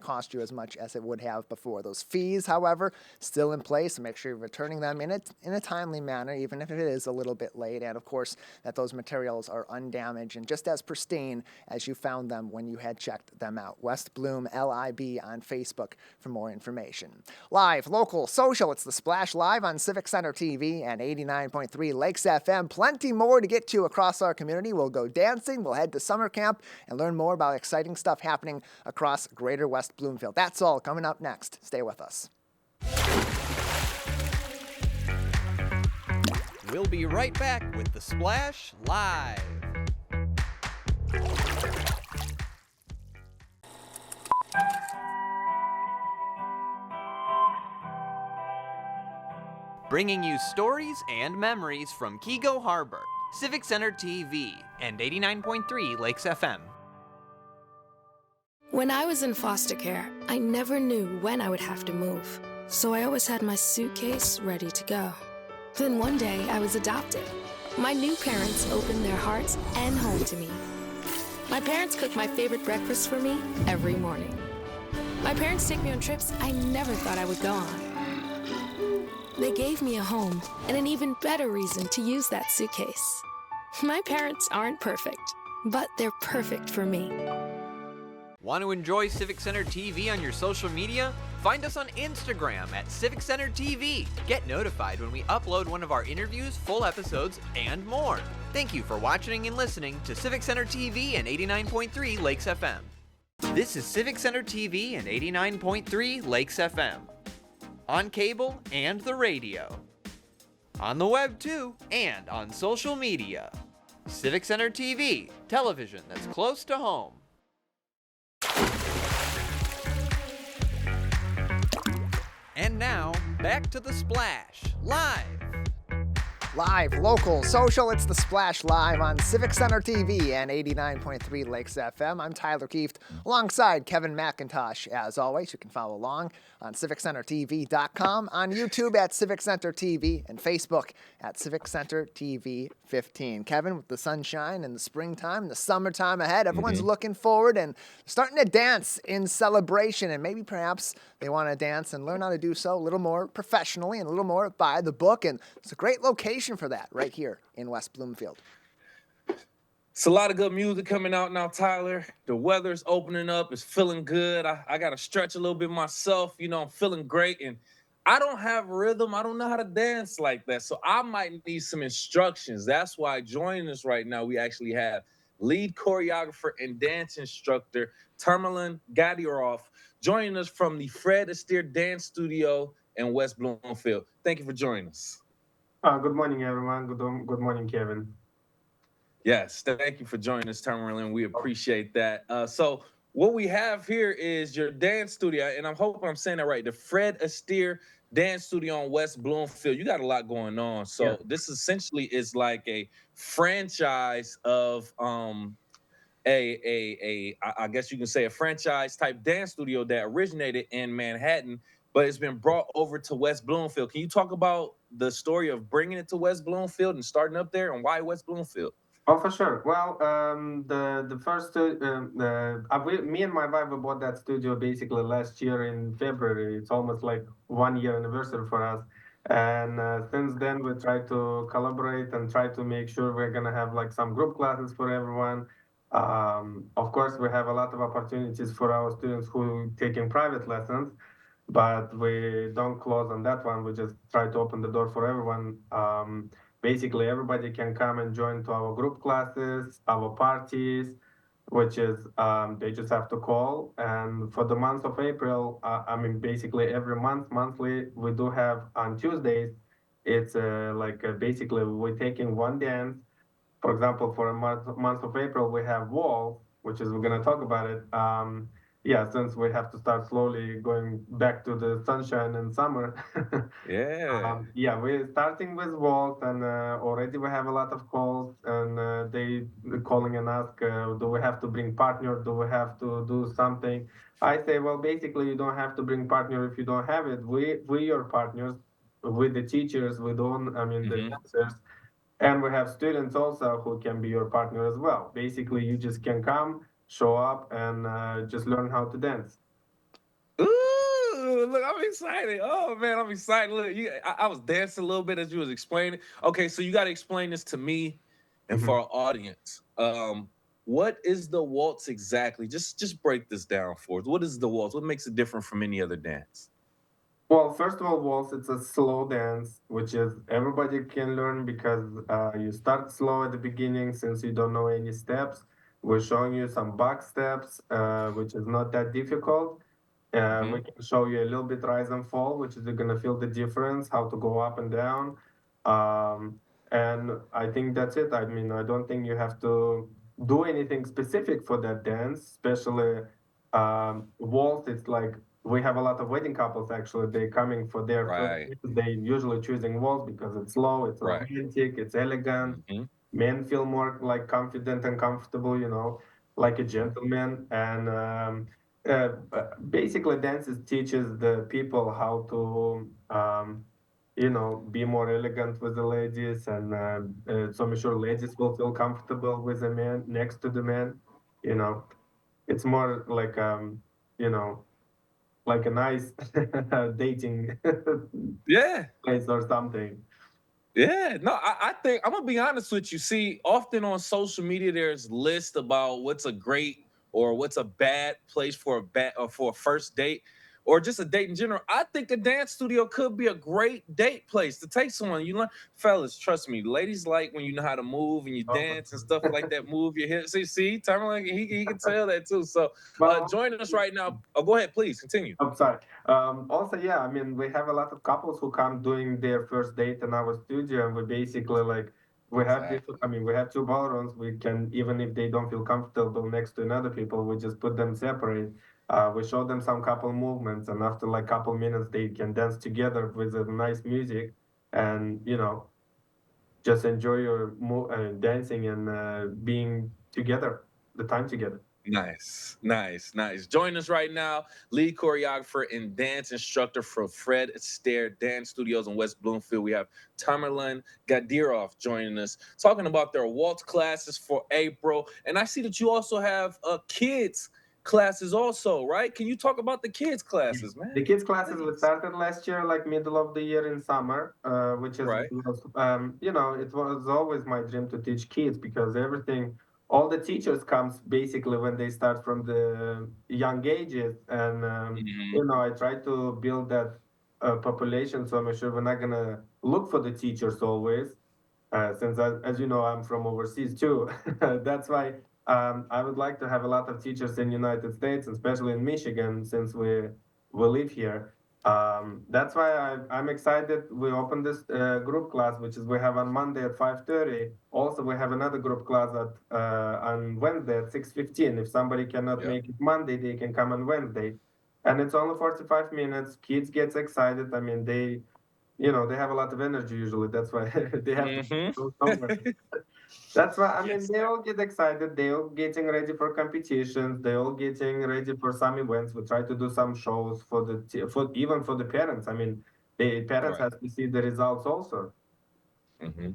cost you as much as it would have before. Those fees, however, still in place. So make sure you're returning them in a timely manner, even if it is a little bit late. And of course, that those materials are undamaged and just as pristine as you found them when you had checked them out. West Bloom LIB on Facebook for more information. Live, local, social, it's the Splash Live on Civic Center TV and 89.3 Lakes FM. Plenty more to get to across our community. We'll go dancing, we'll head to summer camp, and learn more about exciting stuff happening across greater West Bloomfield. That's all coming up next. Stay with us. We'll be right back with the Splash Live. Bringing you stories and memories from Kego Harbor, Civic Center TV, and 89.3 Lakes FM. When I was in foster care, I never knew when I would have to move, so I always had my suitcase ready to go. Then one day, I was adopted. My new parents opened their hearts and home to me. My parents cook my favorite breakfast for me every morning. My parents take me on trips I never thought I would go on. They gave me a home and an even better reason to use that suitcase. My parents aren't perfect, but they're perfect for me. Want to enjoy Civic Center TV on your social media? Find us on Instagram at Civic Center TV. Get notified when we upload one of our interviews, full episodes, and more. Thank you for watching and listening to Civic Center TV and 89.3 Lakes FM. This is Civic Center TV and 89.3 Lakes FM. On cable and the radio. On the web too, and on social media. Civic Center TV, television that's close to home. And now, back to The Splash, live. Live, local, social, it's The Splash live on Civic Center TV and 89.3 Lakes FM. I'm Tyler Kieft, alongside Kevin McIntosh. As always, you can follow along on CivicCenterTV.com, on YouTube at Civic Center TV, and Facebook at Civic Center TV 15. Kevin, with the sunshine and the springtime, the summertime ahead, everyone's looking forward and starting to dance in celebration, and maybe perhaps they want to dance and learn how to do so a little more professionally and a little more by the book, and it's a great location for that right here in West Bloomfield. It's a lot of good music coming out now, Tyler. The weather's opening up. It's feeling good. I got to stretch a little bit myself. You know, I'm feeling great. And I don't have rhythm. I don't know how to dance like that. So I might need some instructions. That's why joining us right now, we actually have lead choreographer and dance instructor, Termelin Gadiarov, joining us from the Fred Astaire Dance Studio in West Bloomfield. Thank you for joining us. Good morning, everyone. Good morning, Kevin. Yes, thank you for joining us, Termelin. We appreciate that. So what we have here is your dance studio, and I'm hoping I'm saying that right, the Fred Astaire Dance Studio in West Bloomfield. You got a lot going on. So this essentially is like a franchise of I guess you can say a franchise type dance studio that originated in Manhattan, but it's been brought over to West Bloomfield. Can you talk about the story of bringing it to West Bloomfield and starting up there, and why West Bloomfield? Oh, for sure. Well, the first, me and my wife, we bought that studio basically last year in February. It's almost like 1 year anniversary for us. And since then, we try to collaborate and try to make sure we're gonna have like some group classes for everyone. Of course, we have a lot of opportunities for our students who taking private lessons, but we don't close on that one. We just try to open the door for everyone. Basically, everybody can come and join to our group classes, our parties, which is they just have to call. And for the month of April, basically every monthly, we do have on Tuesdays, it's basically we're taking one dance. For example, for a month of April, we have Wall, which is, we're going to talk about it. Since we have to start slowly going back to the sunshine and summer. We're starting with Walt, and already we have a lot of calls, and they calling and ask, do we have to bring partner? Do we have to do something? I say, well, basically, you don't have to bring partner if you don't have it. We're your partners, with the teachers, the dancers, and we have students also who can be your partner as well. Basically, you just can come, show up, and just learn how to dance. Ooh, look, I'm excited. Oh, man, I'm excited. Look, I was dancing a little bit as you was explaining. Okay, so you got to explain this to me and for our audience. What is the waltz exactly? Just break this down for us. What is the waltz? What makes it different from any other dance? Well, first of all, waltz, it's a slow dance, which is everybody can learn because you start slow at the beginning since you don't know any steps. We're showing you some box steps, which is not that difficult. We can show you a little bit rise and fall, which is you're going to feel the difference, how to go up and down. And I think that's it. I mean, I don't think you have to do anything specific for that dance, especially waltz. It's like we have a lot of wedding couples, actually. They're coming for their first. They usually choosing waltz because it's slow, it's romantic, it's elegant. Men feel more like confident and comfortable, like a gentleman. And basically, dances teaches the people how to, be more elegant with the ladies, and so I'm sure ladies will feel comfortable with the man next to the man. It's more like like a nice dating place or something. Yeah, no, I think I'm gonna be honest with you. See, often on social media, there's lists about what's a great or what's a bad place for a bad or for a first date, or just a date in general. I think a dance studio could be a great date place to take someone. You learn, fellas, trust me, ladies like when you know how to move and you dance and stuff like that. Move your hips. See, Timberlake, he can tell that too. So, Well, join us right now. Oh, go ahead, please continue. I'm sorry. Also, yeah, I mean, we have a lot of couples who come doing their first date in our studio, and we basically like we have different. I mean, we have two ballrooms. We can even if they don't feel comfortable next to another people, we just put them separate. We show them some couple movements, and after like couple minutes, they can dance together with nice music, and just enjoy your dancing and being together, the time together. Nice, nice, nice. Join us right now, lead choreographer and dance instructor for Fred Astaire Dance Studios in West Bloomfield. We have Tamerlan Gadirov joining us, talking about their waltz classes for April. And I see that you also have kids classes also, right? Can you talk about the kids classes, man? The kids classes we Please. started last year, like middle of the year in summer, which is, Right. it was always my dream to teach kids because all the teachers comes basically when they start from the young ages, and Hmm. I try to build that population, so I'm sure we're not gonna look for the teachers always, since as you know, I'm from overseas too. That's why I would like to have a lot of teachers in United States, especially in Michigan, since we live here. That's why I'm excited. We opened this group class, which is we have on Monday at 5:30. Also, we have another group class on Wednesday at 6:15. If somebody cannot Yeah. make it Monday, they can come on Wednesday, and it's only 45 minutes. Kids gets excited. I mean, they have a lot of energy usually. That's why they have to Hmm. go somewhere. That's why I mean Yes. they all get excited. They all getting ready for competitions. They all getting ready for some events. We try to do some shows for for even for the parents. I mean, the parents Right. have to see the results also. Hmm.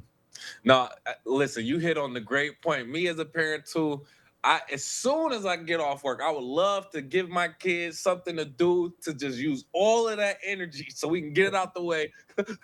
No, listen, you hit on the great point. Me as a parent too, as soon as I get off work, I would love to give my kids something to do to just use all of that energy so we can get it out the way.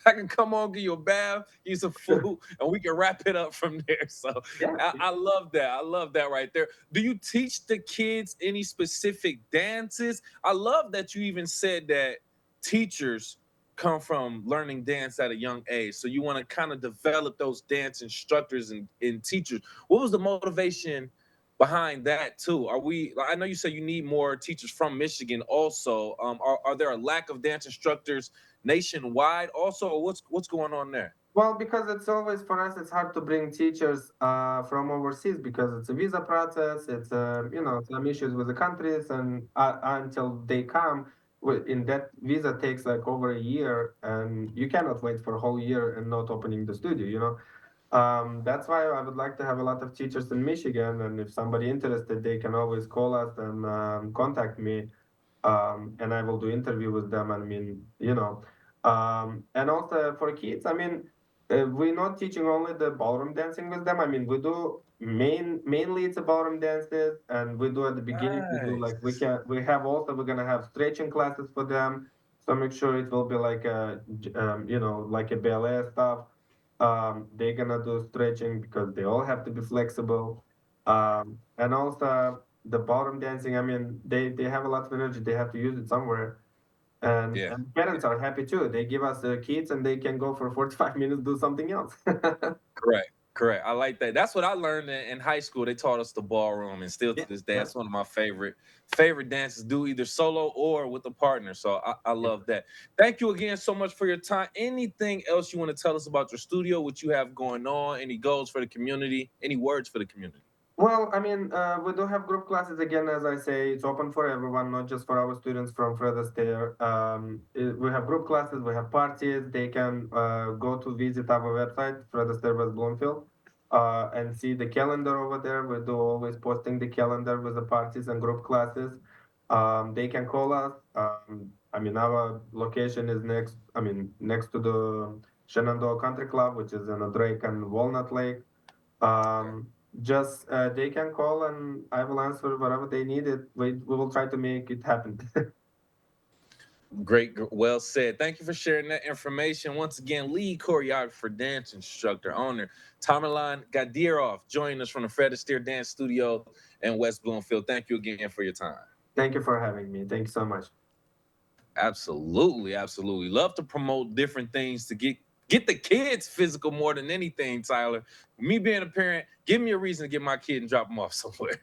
I can come on, give you a bath, eat some food, and we can wrap it up from there. So Yeah. I love that. I love that right there. Do you teach the kids any specific dances? I love that you even said that teachers come from learning dance at a young age. So you want to kind of develop those dance instructors and teachers. What was the motivation behind that too? I know you said you need more teachers from Michigan also. Are there a lack of dance instructors nationwide also? Or what's going on there? Well, because it's always for us, it's hard to bring teachers from overseas because it's a visa process. It's some issues with the countries, and until they come, in that visa takes like over a year, and you cannot wait for a whole year and not opening the studio. That's why I would like to have a lot of teachers in Michigan, and if somebody interested, they can always call us and contact me, and I will do interview with them. I mean, and also for kids, I mean, we're not teaching only the ballroom dancing with them. I mean, we do mainly it's a ballroom dances, and we do at the beginning. We do like Nice. we have also we're gonna have stretching classes for them. So make sure it will be like like a ballet stuff. They're gonna do stretching because they all have to be flexible. And also the ballroom dancing, I mean, they have a lot of energy. They have to use it somewhere. Yeah. And parents are happy too. They give us the kids and they can go for 45 minutes, do something else. Correct. Correct. I like that. That's what I learned in high school. They taught us the ballroom, and still Yeah, to this day, yeah, that's one of my favorite dances. Do either solo or with a partner. So I yeah. love that. Thank you again so much for your time. Anything else you want to tell us about your studio? What you have going on? Any goals for the community? Any words for the community? Well, I mean, we do have group classes again. As I say, it's open for everyone, not just for our students from Fred Astaire. We have group classes, we have parties. They can go to visit our website, Fred Astaire West Bloomfield, and see the calendar over there. We do always posting the calendar with the parties and group classes. They can call us. I mean, our location is next to the Shenandoah Country Club, which is in a Drake and Walnut Lake. Okay. Just they can call and I will answer whatever they need it. We will try to make it happen. Great, well said. Thank you for sharing that information. Once again, lead choreographer, dance instructor, owner, Tamerlan Gadirov, joining us from the Fred Astaire Dance Studio in West Bloomfield. Thank you again for your time. Thank you for having me. Thank you so much. Absolutely, absolutely. Love to promote different things to get the kids physical more than anything, Tyler. Me being a parent, give me a reason to get my kid and drop them off somewhere.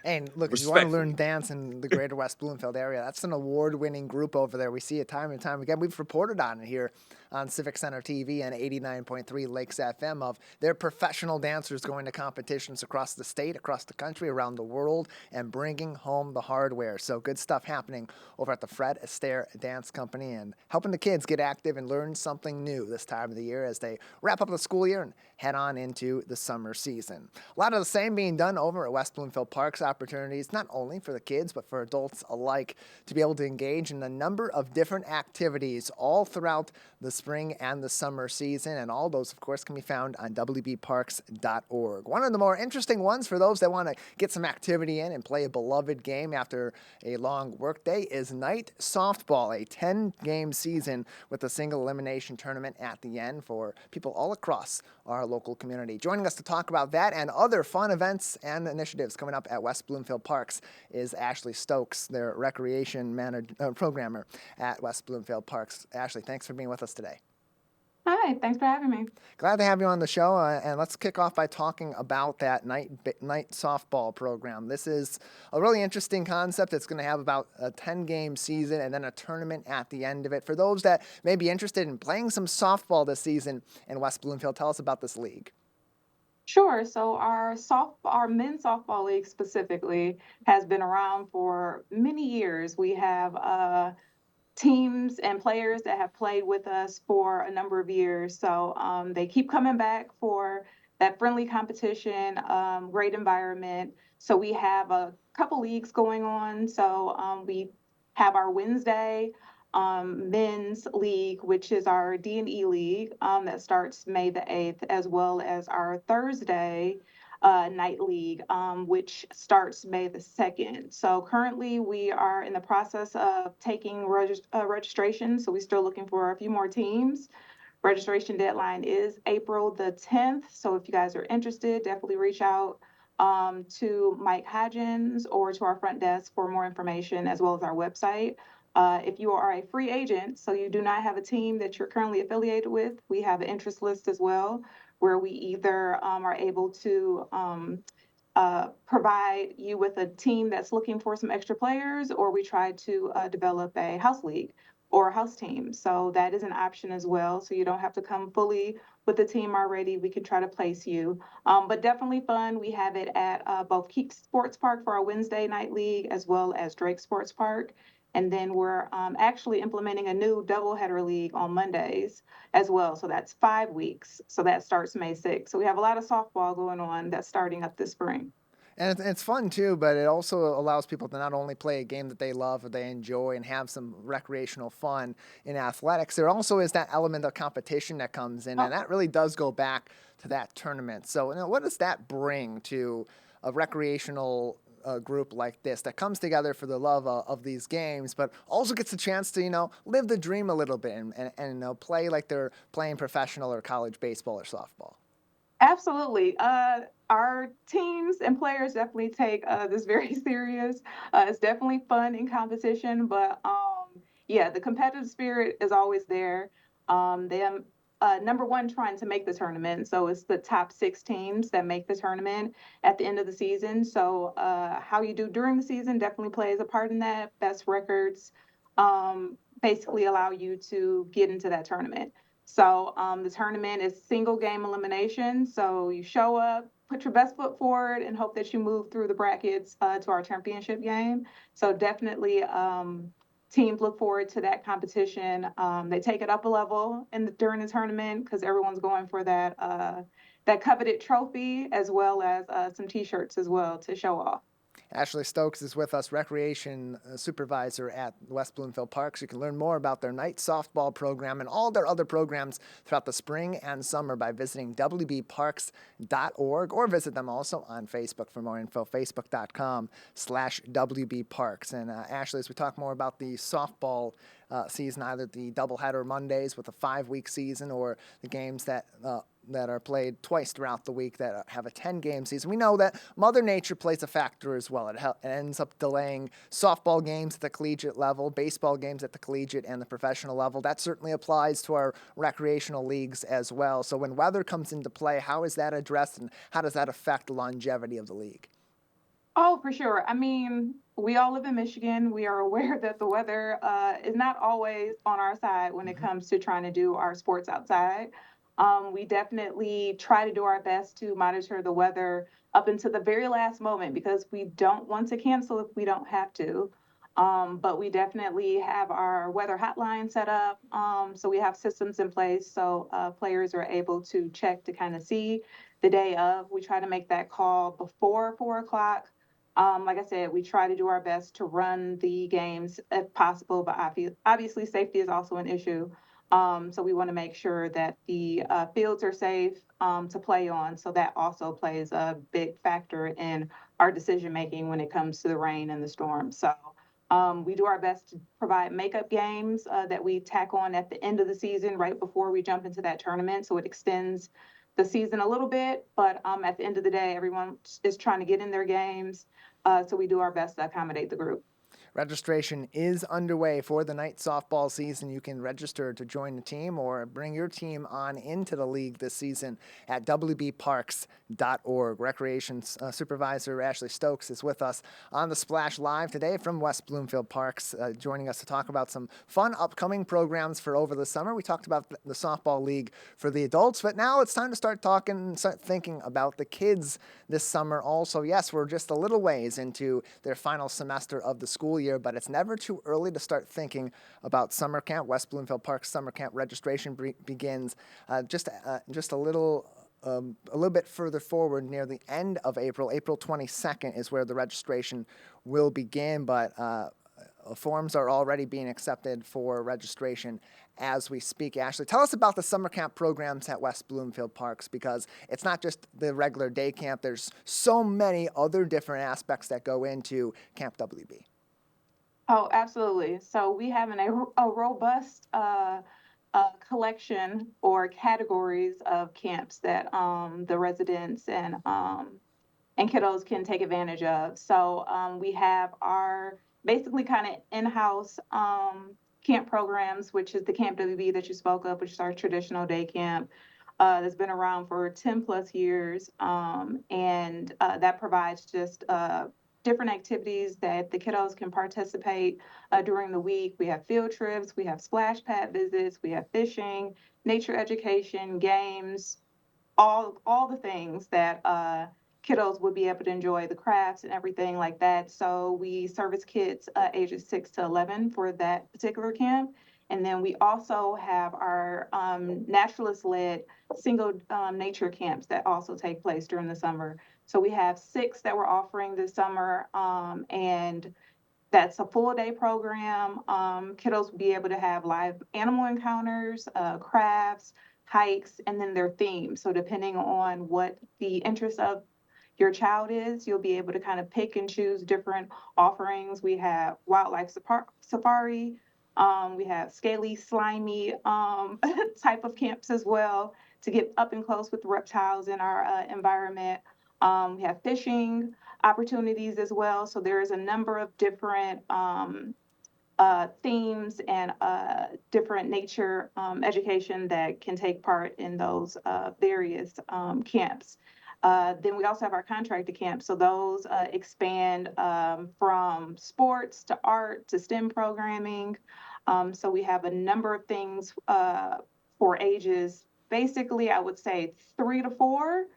And look, if you want to Respectfully. learn dance in the greater West Bloomfield area, that's an award-winning group over there. We see it time and time again. We've reported on it here on Civic Center TV and 89.3 Lakes FM of their professional dancers going to competitions across the state, across the country, around the world, and bringing home the hardware. So good stuff happening over at the Fred Astaire Dance Company and helping the kids get active and learn something new this time of the year as they wrap up the school year and head on into the summer season. A lot of the same being done over at West Bloomfield Parks. Opportunities not only for the kids but for adults alike to be able to engage in a number of different activities all throughout the spring and the summer season, and all those of course can be found on wbparks.org. One of the more interesting ones for those that want to get some activity in and play a beloved game after a long workday is night softball, a 10-game season with a single elimination tournament at the end for people all across our local community. Joining us to talk about that and other fun events and initiatives coming up at West Bloomfield Parks is Ashley Stokes, their recreation programmer at West Bloomfield Parks. Ashley, thanks for being with us today. Hi, thanks for having me. Glad to have you on the show, and let's kick off by talking about that night softball program. This is a really interesting concept. It's going to have about a 10-game season and then a tournament at the end of it. For those that may be interested in playing some softball this season in West Bloomfield, tell us about this league. Sure. So our men's softball league specifically has been around for many years. We have teams and players that have played with us for a number of years. So they keep coming back for that friendly competition, great environment. So we have a couple leagues going on. So we have our Wednesday men's league, which is our D&E league that starts May the 8th, as well as our Thursday night league, which starts May the 2nd. So currently we are in the process of taking registration. So we're still looking for a few more teams. Registration deadline is April the 10th. So if you guys are interested, definitely reach out to Mike Hodgins or to our front desk for more information, as well as our website. If you are a free agent, so you do not have a team that you're currently affiliated with, we have an interest list as well, where we either are able to provide you with a team that's looking for some extra players, or we try to develop a house league or a house team. So that is an option as well. So you don't have to come fully with the team already. We can try to place you. But definitely fun. We have it at both Keep Sports Park for our Wednesday night league, as well as Drake Sports Park. And then we're actually implementing a new doubleheader league on Mondays as well. So that's 5 weeks. So that starts May 6th. So we have a lot of softball going on that's starting up this spring. And it's fun too, but it also allows people to not only play a game that they love or they enjoy and have some recreational fun in athletics, there also is that element of competition that comes in, and that really does go back to that tournament. So what does that bring to a recreational group like this that comes together for the love of these games, but also gets a chance to, live the dream a little bit and play like they're playing professional or college baseball or softball? Absolutely. Our teams and players definitely take this very serious. It's definitely fun in competition, but yeah, the competitive spirit is always there. Them number one, trying to make the tournament. So it's the top 6 teams that make the tournament at the end of the season. So how you do during the season definitely plays a part in that. Best records basically allow you to get into that tournament. So the tournament is single game elimination. So you show up, put your best foot forward, and hope that you move through the brackets to our championship game. So definitely teams look forward to that competition. They take it up a level during the tournament because everyone's going for that coveted trophy, as well as some T-shirts as well to show off. Ashley Stokes is with us, Recreation Supervisor at West Bloomfield Parks. You can learn more about their night softball program and all their other programs throughout the spring and summer by visiting wbparks.org or visit them also on Facebook for more info, facebook.com/WBParks. And Ashley, as we talk more about the softball season, either the doubleheader Mondays with a 5-week season or the games that are played twice throughout the week that have a 10-game season. We know that Mother Nature plays a factor as well. It ends up delaying softball games at the collegiate level, baseball games at the collegiate and the professional level. That certainly applies to our recreational leagues as well. So when weather comes into play, how is that addressed and how does that affect the longevity of the league? Oh, for sure. I mean, we all live in Michigan. We are aware that the weather is not always on our side when it comes to trying to do our sports outside. We definitely try to do our best to monitor the weather up until the very last moment because we don't want to cancel if we don't have to. But we definitely have our weather hotline set up. So we have systems in place so players are able to check to kind of see the day of. We try to make that call before 4 o'clock. Like I said, we try to do our best to run the games if possible, but obviously safety is also an issue. So we want to make sure that the fields are safe to play on. So that also plays a big factor in our decision making when it comes to the rain and the storm. So we do our best to provide makeup games that we tack on at the end of the season, right before we jump into that tournament. So it extends the season a little bit, but at the end of the day, everyone is trying to get in their games. So we do our best to accommodate the group. Registration is underway for the night softball season. You can register to join the team or bring your team on into the league this season at wbparks.org. Recreation Supervisor Ashley Stokes is with us on the Splash Live today from West Bloomfield Parks, joining us to talk about some fun upcoming programs for over the summer. We talked about the softball league for the adults, but now it's time to start thinking about the kids this summer also. Yes, we're just a little ways into their final semester of the school year, but it's never too early to start thinking about summer camp. West Bloomfield Park summer camp registration begins just a little bit further forward near the end of April. April 22nd is where the registration will begin, but forms are already being accepted for registration as we speak. Ashley, tell us about the summer camp programs at West Bloomfield Parks, because it's not just the regular day camp. There's so many other different aspects that go into Camp WB. Oh, absolutely. So we have a robust collection or categories of camps that the residents and kiddos can take advantage of. So we have our basically kind of in-house camp programs, which is the Camp WB that you spoke of, which is our traditional day camp. That's been around for 10 plus years. And that provides just different activities that the kiddos can participate during the week. We have field trips, we have splash pad visits, we have fishing, nature education, games, all the things that kiddos would be able to enjoy, the crafts and everything like that. So we service kids ages 6 to 11 for that particular camp. And then we also have our naturalist-led single nature camps that also take place during the summer. So we have 6 that we're offering this summer, and that's a full day program. Kiddos will be able to have live animal encounters, crafts, hikes, and then their themes. So depending on what the interest of your child is, you'll be able to kind of pick and choose different offerings. We have wildlife safari. We have scaly, slimy type of camps as well to get up and close with the reptiles in our environment. We have fishing opportunities as well. So there is a number of different themes and different nature education that can take part in those various camps. Then we also have our contracted camps. So those expand from sports to art to STEM programming. So we have a number of things for ages, basically, I would say 3 to 4,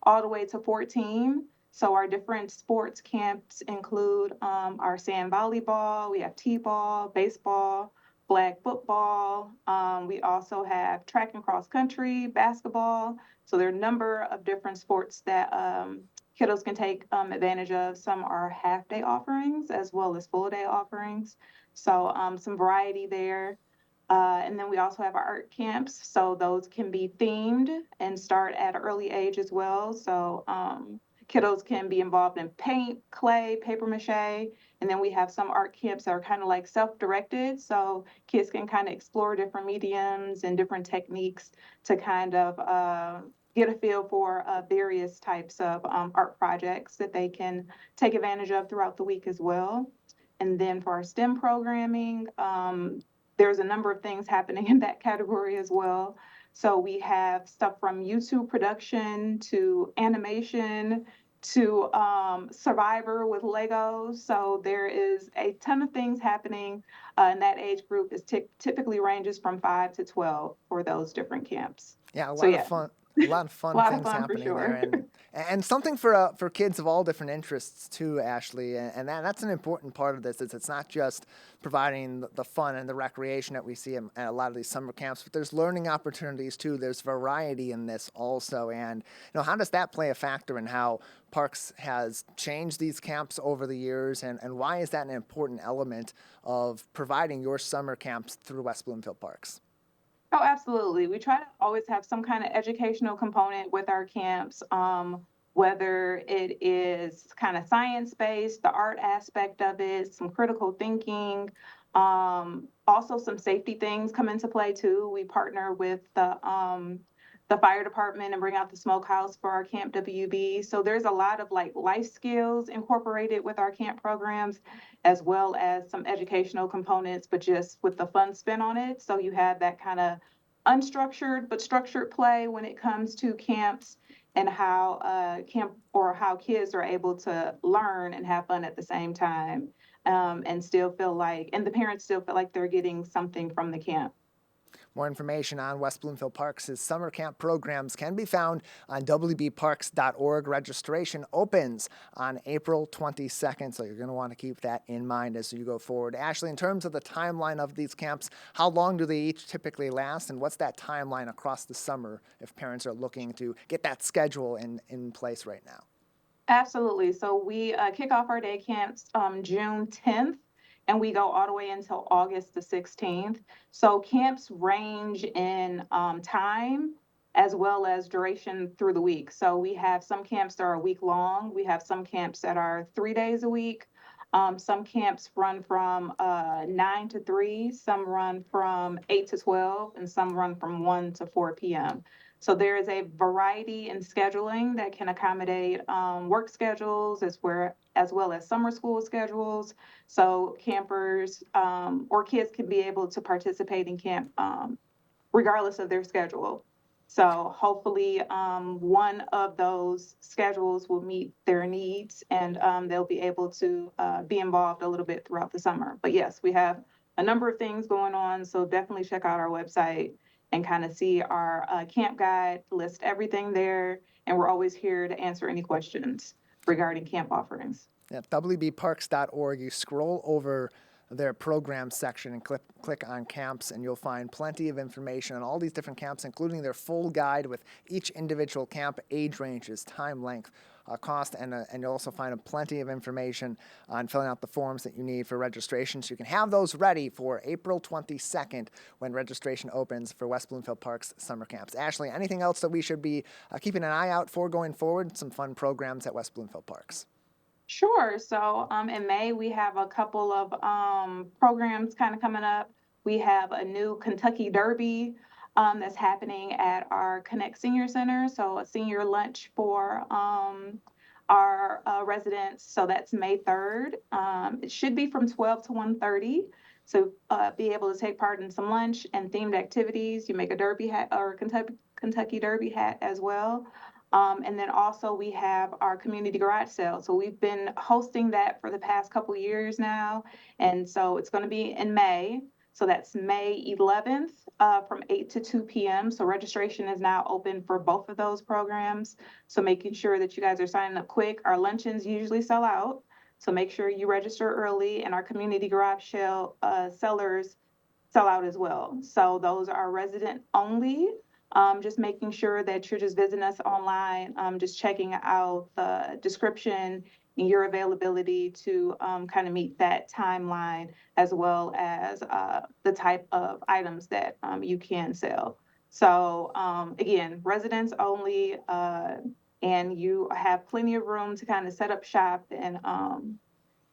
all the way to 14. So our different sports camps include our sand volleyball, we have t-ball, baseball, flag football. We also have track and cross country, basketball. So there are a number of different sports that kiddos can take advantage of. Some are half-day offerings as well as full-day offerings. So some variety there. And then we also have our art camps. So those can be themed and start at an early age as well. So kiddos can be involved in paint, clay, paper mache. And then we have some art camps that are kind of like self-directed. So kids can kind of explore different mediums and different techniques to kind of get a feel for various types of art projects that they can take advantage of throughout the week as well. And then for our STEM programming, there's a number of things happening in that category as well. So we have stuff from YouTube production to animation to Survivor with Legos. So there is a ton of things happening in that age group. It typically ranges from 5 to 12 for those different camps. Yeah, a So lot yeah. of fun. A lot of fun A lot of things fun for happening sure. there, and something for kids of all different interests too, Ashley. And that's an important part of this. Is it's not just providing the fun and the recreation that we see at a lot of these summer camps, but there's learning opportunities too. There's variety in this also, and how does that play a factor in how Parks has changed these camps over the years, and why is that an important element of providing your summer camps through West Bloomfield Parks? Oh, absolutely. We try to always have some kind of educational component with our camps, whether it is kind of science-based, the art aspect of it, some critical thinking, also some safety things come into play too. We partner with the fire department and bring out the smokehouse for our Camp WB. So there's a lot of like life skills incorporated with our camp programs, as well as some educational components, but just with the fun spin on it. So you have that kind of unstructured but structured play when it comes to camps and how how kids are able to learn and have fun at the same time, and still feel like, and the parents still feel like they're getting something from the camp. More information on West Bloomfield Parks' summer camp programs can be found on wbparks.org. Registration opens on April 22nd, so you're going to want to keep that in mind as you go forward. Ashley, in terms of the timeline of these camps, how long do they each typically last, and what's that timeline across the summer if parents are looking to get that schedule in place right now? Absolutely. So we kick off our day camps June 10th. And we go all the way until August the 16th. So camps range in time as well as duration through the week. So we have some camps that are a week long. We have some camps that are 3 days a week. Some camps run from 9 to 3, some run from 8 to 12, and some run from 1 to 4 p.m. So there is a variety in scheduling that can accommodate work schedules as well as summer school schedules. So campers or kids can be able to participate in camp regardless of their schedule. So hopefully one of those schedules will meet their needs, and they'll be able to be involved a little bit throughout the summer. But yes, we have a number of things going on, so definitely check out our website and kind of see our camp guide, list everything there, and we're always here to answer any questions regarding camp offerings. At wbparks.org, you scroll over their program section and click on camps, and you'll find plenty of information on all these different camps, including their full guide with each individual camp, age ranges, time length, cost, and you'll also find plenty of information on filling out the forms that you need for registration, so you can have those ready for April 22nd when registration opens for West Bloomfield Parks summer camps. Ashley, anything else that we should be keeping an eye out for going forward? Some fun programs at West Bloomfield Parks. Sure. So in May, we have a couple of programs kind of coming up. We have a new Kentucky Derby that's happening at our Connect Senior Center. So a senior lunch for our residents. So that's May 3rd. It should be from 12 to 1:30. So be able to take part in some lunch and themed activities. You make a Derby hat or Kentucky Derby hat as well. And then also we have our community garage sale. So we've been hosting that for the past couple of years now. And so it's going to be in May. So that's May 11th from 8 to 2 p.m. So registration is now open for both of those programs. So making sure that you guys are signing up quick. Our luncheons usually sell out. So make sure you register early, and our community garage sale sellers sell out as well. So those are resident only. just making sure that you're just visiting us online, just checking out the description and your availability to kind of meet that timeline, as well as the type of items that you can sell. So again, residents only, and you have plenty of room to kind of set up shop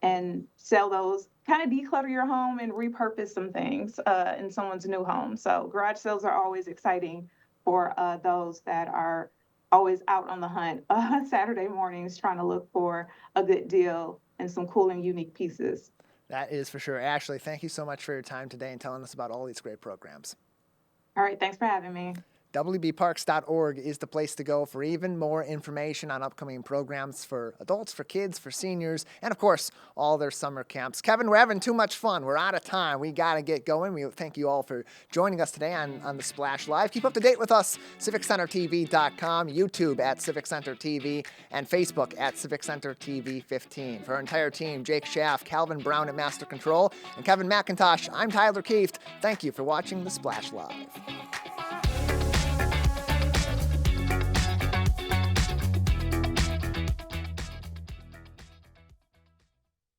and sell those, kind of declutter your home and repurpose some things in someone's new home. So garage sales are always exciting for those that are always out on the hunt Saturday mornings trying to look for a good deal and some cool and unique pieces. That is for sure. Ashley, thank you so much for your time today and telling us about all these great programs. All right, thanks for having me. WBparks.org is the place to go for even more information on upcoming programs for adults, for kids, for seniors, and of course, all their summer camps. Kevin, we're having too much fun. We're out of time. We got to get going. We thank you all for joining us today on the Splash Live. Keep up to date with us, CivicCenterTV.com, YouTube at Civic Center TV, and Facebook at Civic Center TV 15. For our entire team, Jake Schaff, Calvin Brown at Master Control, and Kevin McIntosh, I'm Tyler Keefe. Thank you for watching the Splash Live.